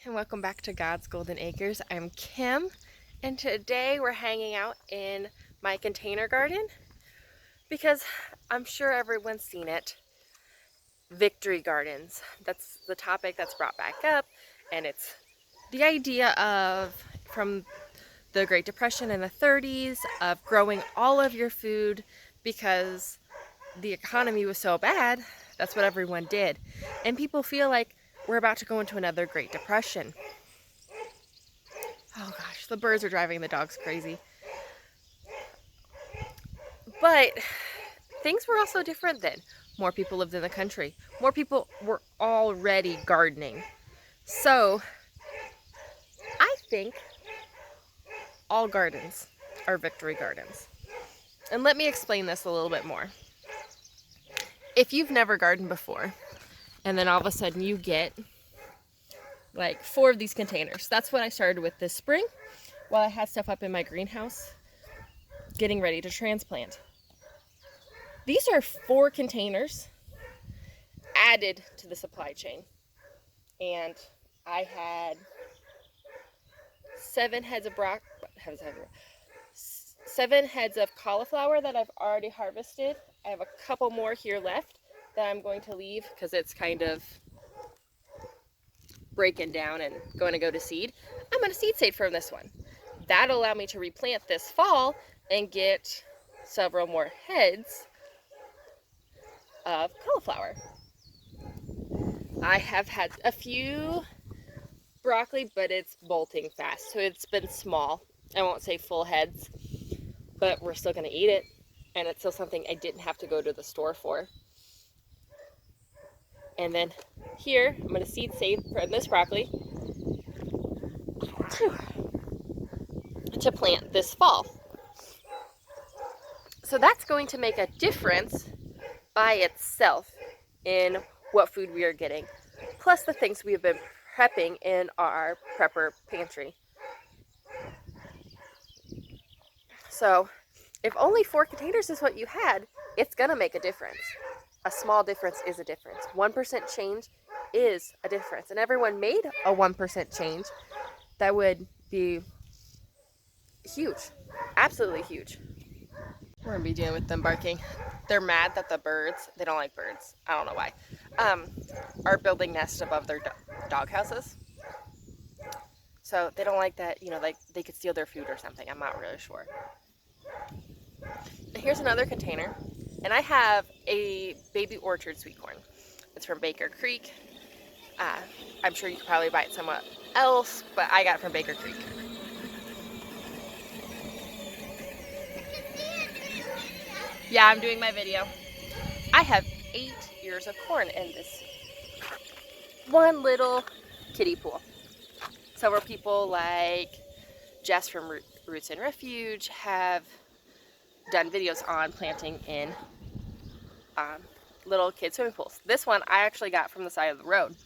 and welcome back to God's Golden Acres. I'm Kim, and today we're hanging out in my container garden because I'm sure everyone's seen it. Victory gardens. That's the topic that's brought back up, and it's the idea of, from the Great Depression in the 30s, of growing all of your food because the economy was so bad. That's what everyone did. And people feel like we're about to go into another Great Depression. Oh gosh, the birds are driving the dogs crazy. But things were also different then. More people lived in the country. More people were already gardening. So I think all gardens are victory gardens. And let me explain this a little bit more. If you've never gardened before, and then all of a sudden you get like 4 of these containers. That's what I started with this spring while I had stuff up in my greenhouse getting ready to transplant. These are 4 containers added to the supply chain. And I had 7 heads of 7 heads of cauliflower that I've already harvested. I have a couple more here left that I'm going to leave because it's kind of breaking down and going to go to seed. I'm going to seed save from this one. That'll allow me to replant this fall and get several more heads of cauliflower. I have had a few broccoli, but it's bolting fast, so it's been small. I won't say full heads, but we're still going to eat it, and it's still something I didn't have to go to the store for. And then here, I'm going to seed save from this broccoli to plant this fall. So that's going to make a difference by itself in what food we are getting, plus the things we have been prepping in our prepper pantry. So if only 4 containers is what you had, it's gonna make a difference. A small difference is a difference. 1% change is a difference. And everyone made a 1% change. That would be huge. Absolutely huge. We're gonna be dealing with them barking. They're mad that the birds, they don't like birds, I don't know why, are building nests above their dog houses. So they don't like that, like they could steal their food or something. I'm not really sure. Here's another container, and I have a baby orchard sweet corn. It's from Baker Creek. I'm sure you could probably buy it somewhere else, but I got it from Baker Creek. Yeah, I'm doing my video. I have 8 ears of corn in this one little kiddie pool. Several people like Jess from Roots and Refuge have done videos on planting in little kid swimming pools. This one I actually got from the side of the road.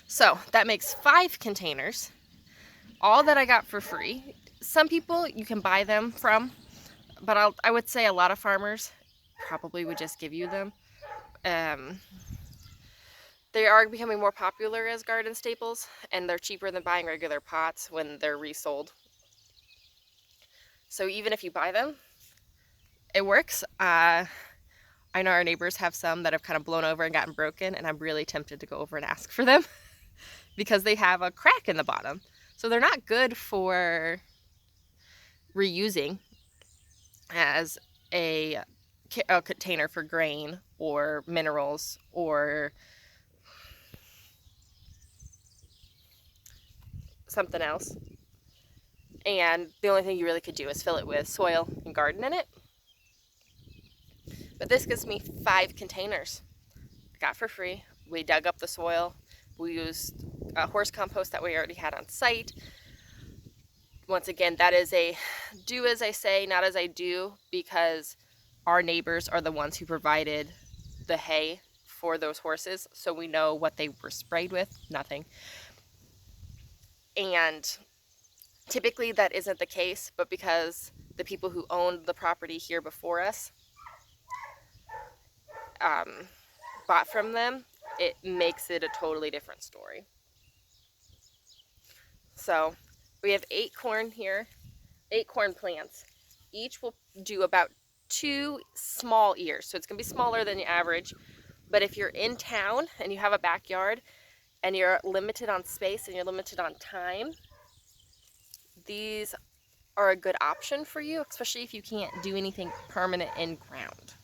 So that makes 5 containers, all that I got for free. Some people you can buy them from, but I would say a lot of farmers probably would just give you them. They are becoming more popular as garden staples, and they're cheaper than buying regular pots when they're resold. So even if you buy them, it works. I know our neighbors have some that have kind of blown over and gotten broken, and I'm really tempted to go over and ask for them because they have a crack in the bottom. So they're not good for reusing as a container for grain or minerals or something else. And the only thing you really could do is fill it with soil and garden in it. But this gives me 5 containers. I got for free. We dug up the soil. We used horse compost that we already had on site. Once again, that is a do as I say, not as I do, because our neighbors are the ones who provided the hay for those horses, so we know what they were sprayed with. Nothing. And typically that isn't the case, but because the people who owned the property here before us bought from them, it makes it a totally different story. So we have 8 corn here, 8 corn plants. Each will do about 2 small ears. So it's gonna be smaller than the average. But if you're in town and you have a backyard and you're limited on space and you're limited on time, these are a good option for you, especially if you can't do anything permanent in ground.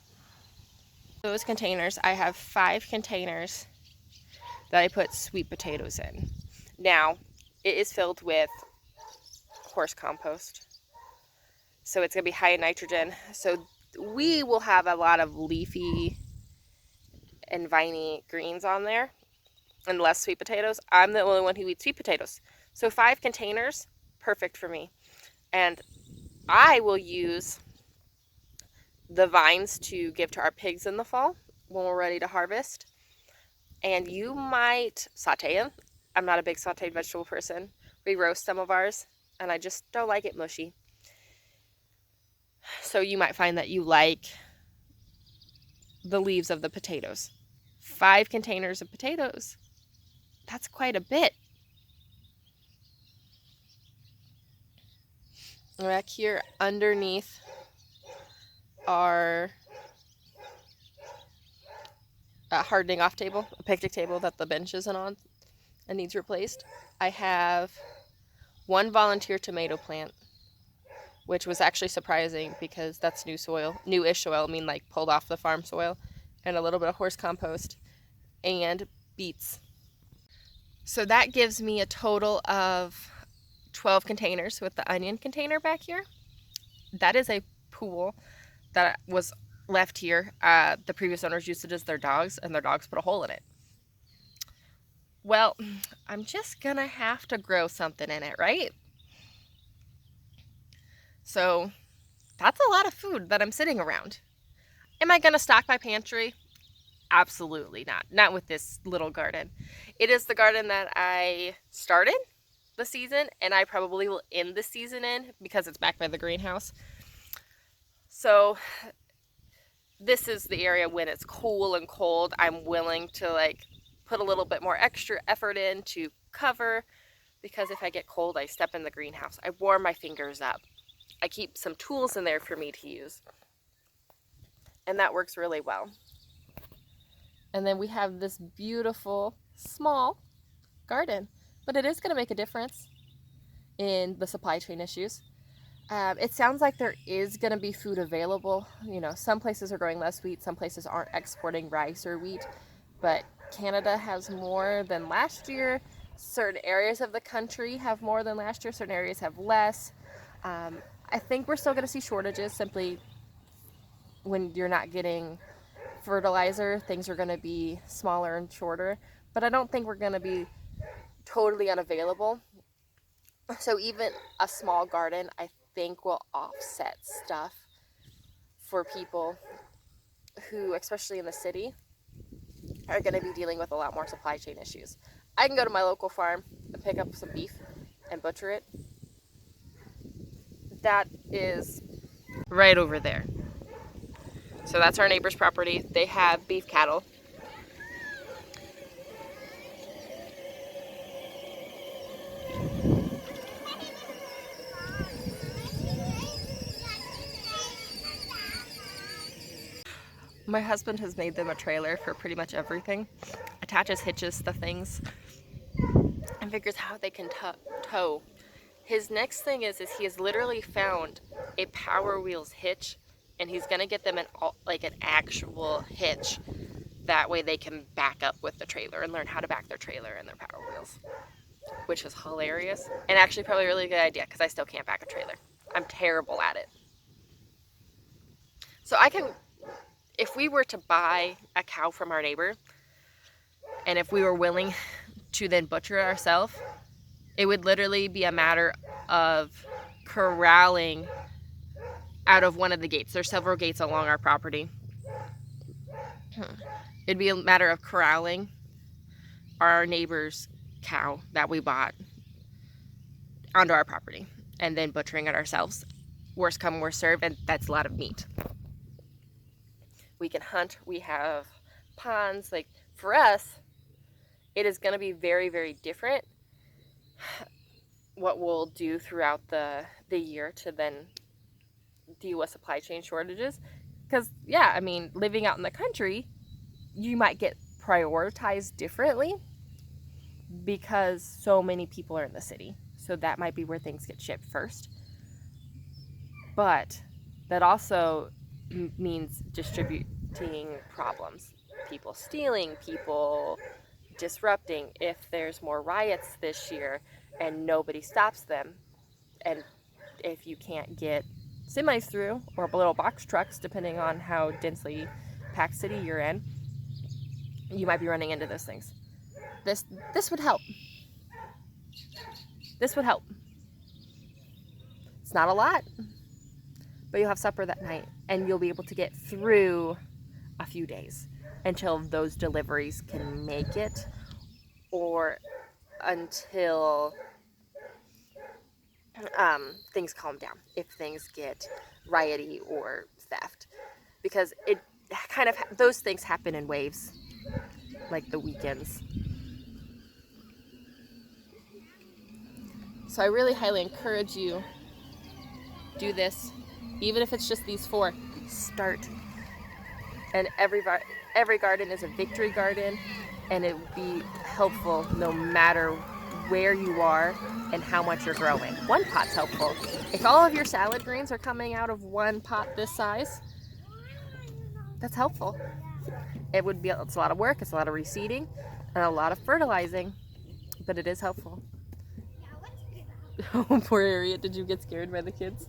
Those containers, I have 5 containers that I put sweet potatoes in. Now, it is filled with horse compost, so it's gonna be high in nitrogen. So we will have a lot of leafy and viney greens on there and less sweet potatoes. I'm the only one who eats sweet potatoes. So 5 containers, perfect for me. And I will use the vines to give to our pigs in the fall when we're ready to harvest. And you might saute them. I'm not a big sauteed vegetable person. We roast some of ours, and I just don't like it mushy. So you might find that you like the leaves of the potatoes. 5 containers of potatoes. That's quite a bit. Back here underneath our hardening off table, a picnic table that the bench isn't on and needs replaced, I have 1 volunteer tomato plant, which was actually surprising because that's new soil, newish soil, I mean like pulled off the farm soil, and a little bit of horse compost and beets. So that gives me a total of 12 containers with the onion container back here. That is a pool that was left here. The previous owners used it as their dogs, and their dogs put a hole in it. Well, I'm just gonna have to grow something in it, right? So that's a lot of food that I'm sitting around. Am I gonna stock my pantry? Absolutely not. Not with this little garden. It is the garden that I started the season, and I probably will end the season in because it's back by the greenhouse. So this is the area when it's cool and cold, I'm willing to like put a little bit more extra effort in to cover, because if I get cold, I step in the greenhouse. I warm my fingers up. I keep some tools in there for me to use, and that works really well. And then we have this beautiful small garden, but it is going to make a difference in the supply chain issues. It sounds like there is going to be food available. You know, some places are growing less wheat, some places aren't exporting rice or wheat, but Canada has more than last year. Certain areas of the country have more than last year, certain areas have less. I think we're still going to see shortages simply when you're not getting fertilizer. Things are going to be smaller and shorter, but I don't think we're going to be totally unavailable. So even a small garden, I think, will offset stuff for people who, especially in the city, are going to be dealing with a lot more supply chain issues. I can go to my local farm and pick up some beef and butcher it. That is right over there. So that's our neighbor's property. They have beef cattle. My husband has made them a trailer for pretty much everything. Attaches hitches to things and figures how they can tow. His next thing is he has literally found a Power Wheels hitch, and he's gonna get them an actual hitch. That way they can back up with the trailer and learn how to back their trailer and their Power Wheels, which is hilarious and actually probably a really good idea because I still can't back a trailer. I'm terrible at it. So I can, if we were to buy a cow from our neighbor, and if we were willing to then butcher it ourselves, it would literally be a matter of corralling out of one of the gates. There's several gates along our property. It'd be a matter of corralling our neighbor's cow that we bought onto our property and then butchering it ourselves. Worst come, worst served, and that's a lot of meat. We can hunt. We have ponds. Like, for us, it is going to be very, very different. what we'll do throughout the year to then deal with supply chain shortages. Because, yeah, I mean, living out in the country, you might get prioritized differently because so many people are in the city. So that might be where things get shipped first. But that also means distributing problems. People stealing, people disrupting. If there's more riots this year and nobody stops them, and if you can't get semis through or little box trucks, depending on how densely packed city you're in, you might be running into those things. This would help. This would help. It's not a lot, but you'll have supper that night and you'll be able to get through a few days until those deliveries can make it, or until things calm down, if things get rioty or theft, because it kind of those things happen in waves, like the weekends. So I really highly encourage you, do this, even if it's just these 4. Start. And every garden is a victory garden, and it would be helpful no matter where you are and how much you're growing. One pot's helpful. If all of your salad greens are coming out of one pot this size, that's helpful. It's a lot of work, it's a lot of reseeding, and a lot of fertilizing, but it is helpful. Oh, poor Harriet, did you get scared by the kids?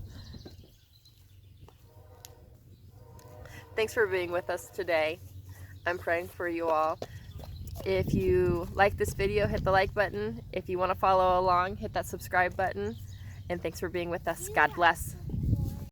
Thanks for being with us today. I'm praying for you all. If you like this video, hit the like button. If you want to follow along, hit that subscribe button. And thanks for being with us. God bless.